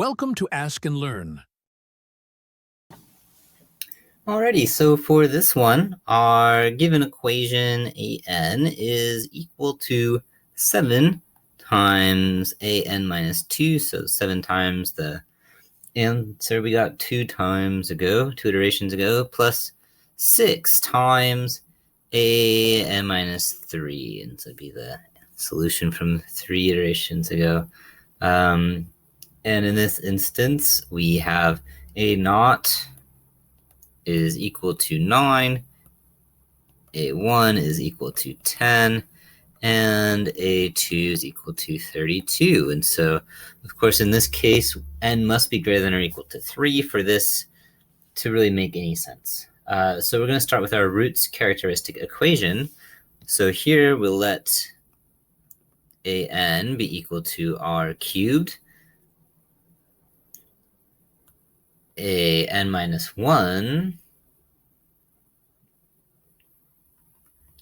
Welcome to Ask and Learn. Alrighty, so for this one, our given equation an is equal to 7 times an minus 2, so 7 times the answer we got two iterations ago, plus 6 times an minus 3, and so it'd be the solution from 3 iterations ago. And in this instance, we have a naught is equal to 9, a1 is equal to 10, and a2 is equal to 32. And so, of course, in this case, n must be greater than or equal to 3 for this to really make any sense. So we're going to start with our roots characteristic equation. So here we'll let an be equal to r cubed, an minus 1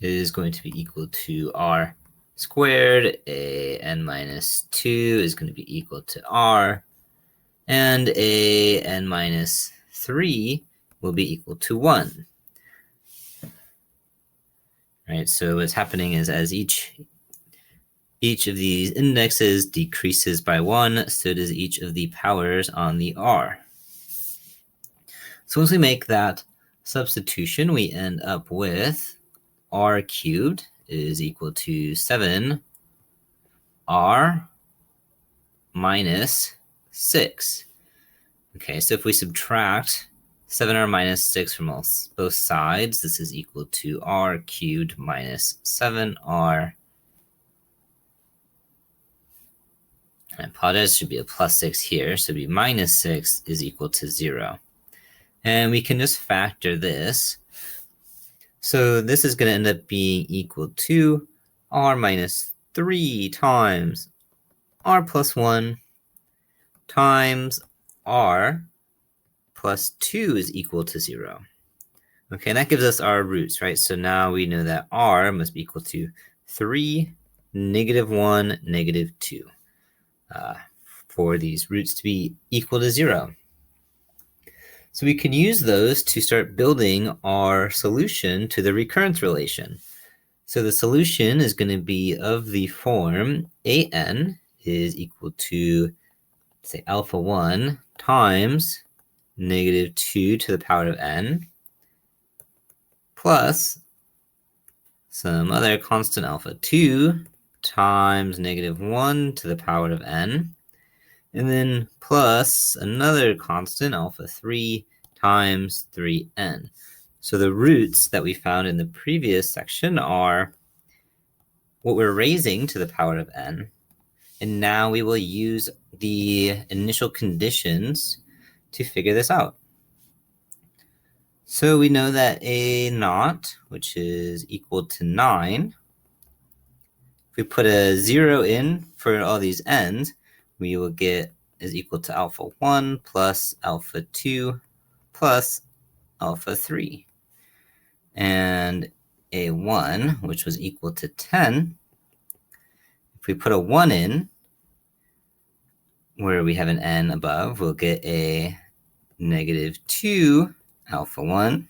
is going to be equal to r squared, an minus 2 is going to be equal to r, and an minus 3 will be equal to 1. Right, so what's happening is as each of these indexes decreases by 1, so does each of the powers on the r. So once we make that substitution, we end up with r cubed is equal to 7r minus 6. Okay, so if we subtract 7r minus 6 from both sides, this is equal to r cubed minus 7r. I apologize, should be a plus 6 here, so it'd be minus 6 is equal to 0. And we can just factor this. So this is going to end up being equal to r minus 3 times r plus 1 times r plus 2 is equal to 0. Okay, and that gives us our roots, right? So now we know that r must be equal to 3, -1, -2 for these roots to be equal to 0. So we can use those to start building our solution to the recurrence relation. So the solution is going to be of the form an is equal to, say, alpha 1 times -2 to the power of n plus some other constant alpha 2 times -1 to the power of n, and then plus another constant alpha 3 times 3n. So the roots that we found in the previous section are what we're raising to the power of n. And now we will use the initial conditions to figure this out. So we know that a naught, which is equal to 9, if we put a 0 in for all these n's, we will get is equal to alpha 1 plus alpha 2 plus alpha 3. And a1, which was equal to 10, if we put a 1 in, where we have an n above, we'll get a -2 alpha 1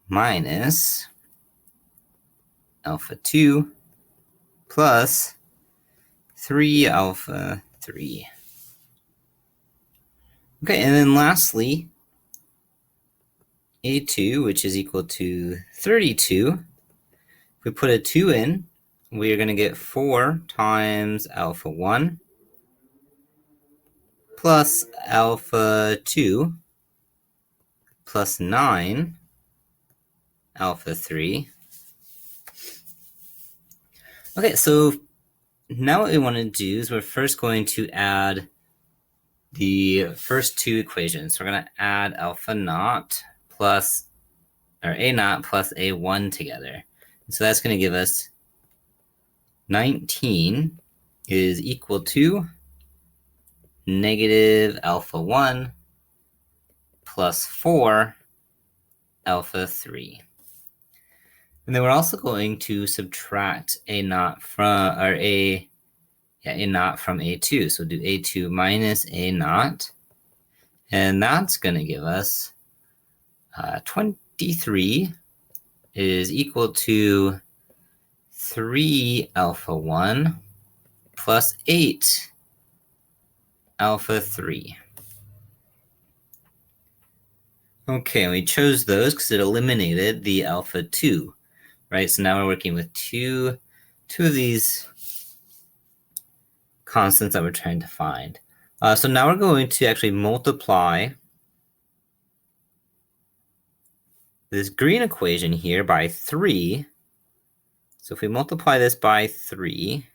minus alpha 2 plus 3 alpha 3. Okay, and then lastly, a2, which is equal to 32. If we put a 2 in, we are going to get 4 times alpha 1 plus alpha 2 plus 9 alpha 3. Okay, so now what we want to do is we're first going to add the first two equations. So we're going to add alpha naught plus, or a naught plus a1 together. So that's going to give us 19 is equal to negative alpha 1 plus 4 alpha 3. And then we're also going to subtract a naught from, or a a naught from a2. So we'll do a2 minus a naught. And that's going to give us 23 is equal to 3 alpha 1 plus 8 alpha 3. Okay, and we chose those because it eliminated the alpha 2, right? So now we're working with two of these constants that we're trying to find. So now we're going to actually multiply this green equation here by 3. So if we multiply this by 3,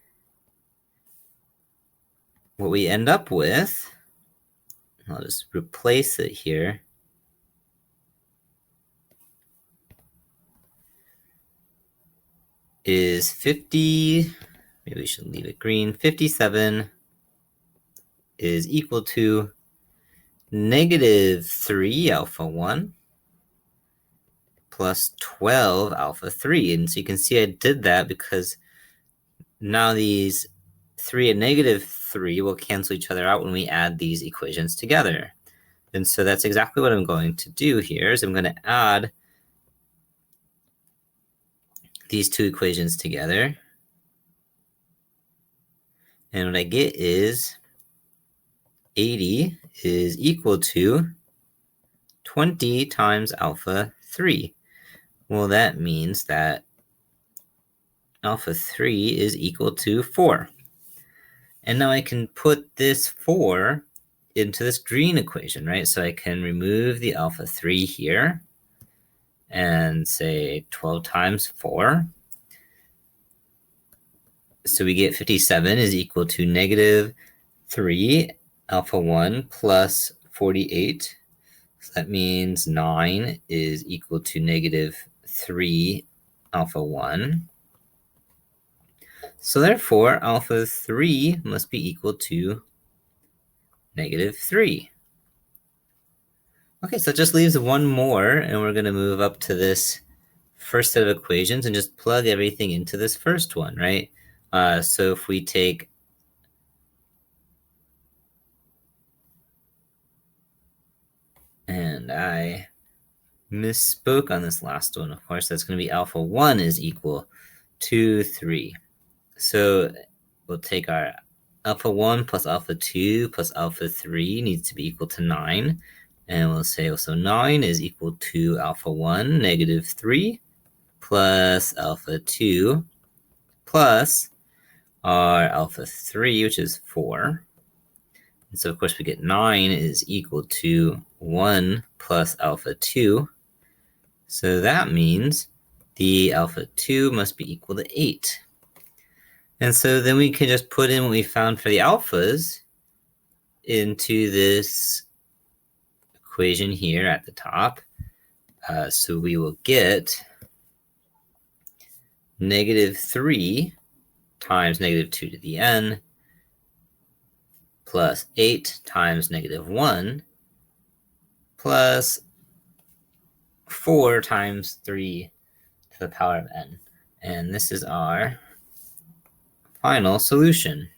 what we end up with, I'll just replace it here, is 50, maybe we should leave it green, 57 is equal to negative 3 alpha 1 plus 12 alpha 3. And so you can see I did that because now these 3 and negative 3 will cancel each other out when we add these equations together. And so that's exactly what I'm going to do here, is I'm going to add these two equations together. And what I get is 80 is equal to 20 times alpha 3. Well, that means that alpha 3 is equal to 4. And now I can put this 4 into this green equation, right? So I can remove the alpha 3 here and say 12 times 4. So we get 57 is equal to negative 3 alpha 1 plus 48. So that means 9 is equal to negative 3 alpha 1. So therefore, alpha 3 must be equal to negative 3. Okay, so it just leaves one more, and we're going to move up to this first set of equations and just plug everything into this first one, right? So if we take and I misspoke on this last one, of course, that's going to be alpha 1 is equal to 3. So we'll take our alpha 1 plus alpha 2 plus alpha 3 needs to be equal to 9. And we'll say also 9 is equal to alpha 1, negative 3, plus alpha 2, plus our alpha 3, which is 4. And so, of course, we get 9 is equal to 1 plus alpha 2. So that means the alpha 2 must be equal to 8. And so then we can just put in what we found for the alphas into this equation here at the top. So we will get negative 3 times negative 2 to the n plus 8 times negative 1 plus 4 times 3 to the power of n. And this is our final solution.